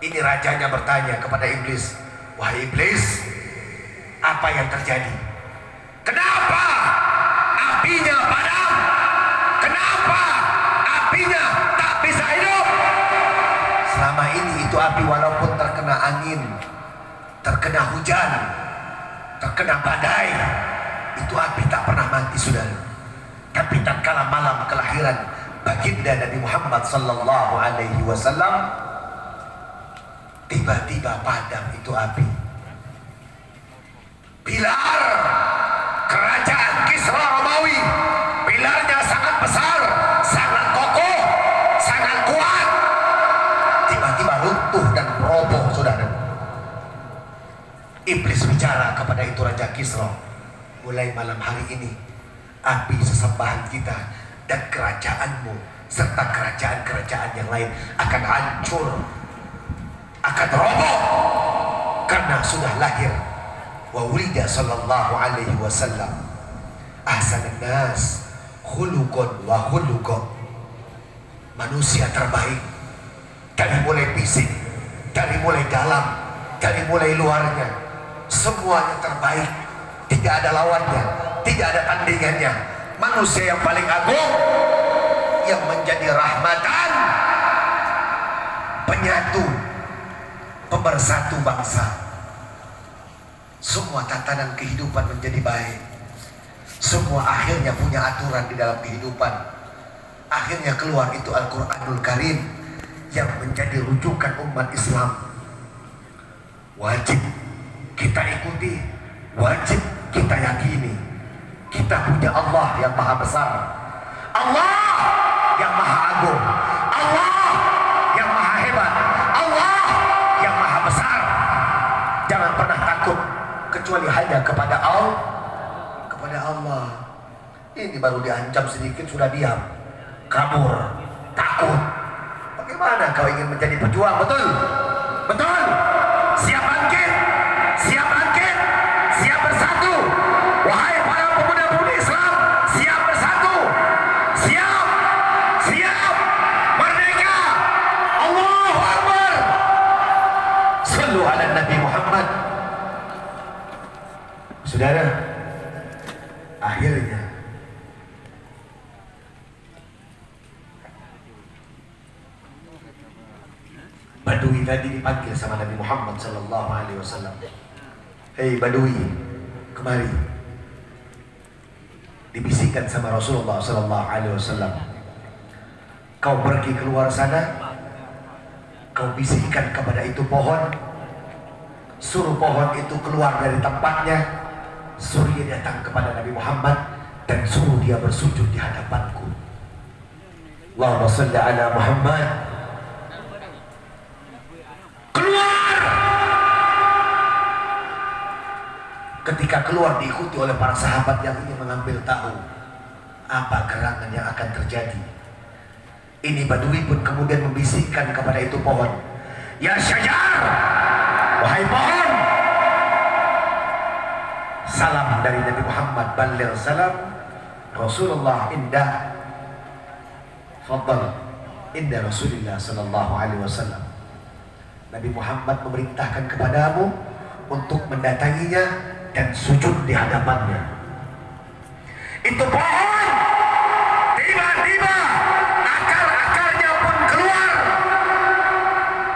Ini rajanya bertanya kepada iblis, wahai iblis, apa yang terjadi? Kenapa apinya padam? Kenapa apinya tak bisa hidup? Selama ini itu api walaupun terkena angin, terkena hujan, terkena badai, itu api tak pernah mati, saudara. Tapi tatkala malam kelahiran baginda Nabi Muhammad sallallahu alaihi wasallam, tiba-tiba padam itu api. Pilar kerajaan Kisra Romawi, pilarnya sangat besar, sangat kokoh, sangat kuat, tiba-tiba runtuh dan roboh, saudara. Iblis bicara kepada itu Raja Kisra, mulai malam hari ini api sesembahan kita dan kerajaanmu serta kerajaan-kerajaan yang lain akan hancur, akan roboh, karena sudah lahir wa wulida sallallahu alaihi wasallam ahsanan nas khuluqan wa khuluqan, manusia terbaik dari mulai fisik, dari mulai dalam, dari mulai luarnya, semuanya terbaik, tidak ada lawannya, tidak ada tandingannya. Manusia yang paling agung, yang menjadi rahmatan, penyatu, pemersatu bangsa. Semua tatanan kehidupan menjadi baik. Semua akhirnya punya aturan di dalam kehidupan. Akhirnya keluar itu Al-Quranul Karim yang menjadi rujukan umat Islam. Wajib kita ikuti, wajib kita yakini. Kita punya Allah yang maha besar, Allah yang maha agung, Allah yang maha hebat, Allah yang maha besar. Jangan pernah takut kecuali hanya kepada Allah, kepada Allah. Ini baru diancam sedikit sudah diam, kabur, takut. Bagaimana kau ingin menjadi pejuang? Betul? Betul? Siap bangkit, siap bangkit, siap bersatu. Wahai para pemuda-pemudi Islam, siap bersatu, siap, siap, merdeka. Allahu Akbar. Sallu ala Nabi Muhammad. Saudara, akhirnya Badui tadi dipanggil sama Nabi Muhammad sallallahu alaihi wasallam. Hei Badui, kemari. Dibisikkan sama Rasulullah sallallahu alaihi wasallam. Kau pergi keluar sana, kau bisikkan kepada itu pohon, suruh pohon itu keluar dari tempatnya, suruh dia datang kepada Nabi Muhammad dan suruh dia bersujud di hadapanku. Allahumma shalli ala Muhammad. Keluar. Ketika keluar diikuti oleh para sahabat yang ingin mengambil tahu apa gerangan yang akan terjadi. Ini Badui pun kemudian membisikkan kepada itu pohon, ya syajar, wahai pohon, salam dari Nabi Muhammad, baligh salam Rasulullah indah, faddal indah Rasulullah sallallahu alaihi wasallam. Nabi Muhammad memerintahkan kepadamu untuk mendatanginya dan sujud di hadapannya. Itu pohon tiba-tiba akar-akarnya pun keluar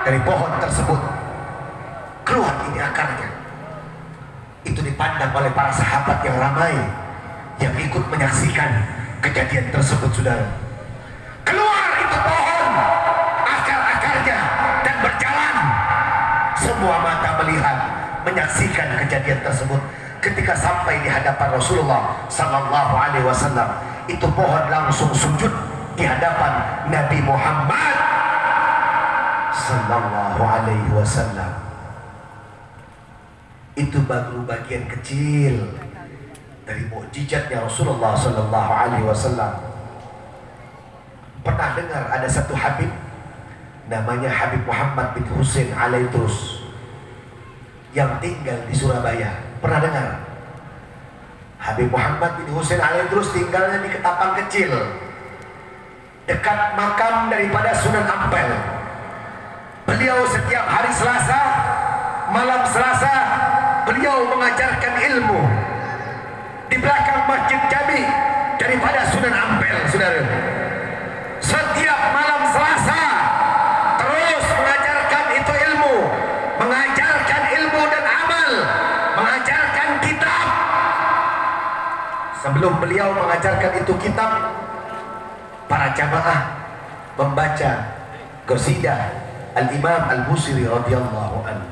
dari pohon tersebut. Keluar ini akarnya. Itu dipandang oleh para sahabat yang ramai yang ikut menyaksikan kejadian tersebut, saudara. Keluar itu pohon, akar-akarnya, dan berjalan. Semua mata melihat, menyaksikan kejadian tersebut. Ketika sampai di hadapan Rasulullah sallallahu alaihi wasallam, itu pohon langsung sujud di hadapan Nabi Muhammad sallallahu alaihi wasallam. Itu baru bagian kecil dari mukjizatnya Rasulullah sallallahu alaihi wasallam. Pernah dengar ada satu Habib namanya Habib Muhammad bin Husain Alaidrus yang tinggal di Surabaya? Pernah dengar? Habib Muhammad bin Husain Alaidrus tinggalnya di Ketapang kecil, dekat makam daripada Sunan Ampel. Beliau beliau setiap hari Selasa, malam Selasa, beliau mengajarkan ilmu di belakang Masjid Jami daripada Sunan Ampel, saudara. Setiap malam Selasa terus mengajarkan itu ilmu, mengajarkan ilmu dan amal, mengajarkan kitab. Sebelum beliau mengajarkan itu kitab, para jamaah membaca qasidah Al-Imam Al-Busiri radhiyallahu anhu.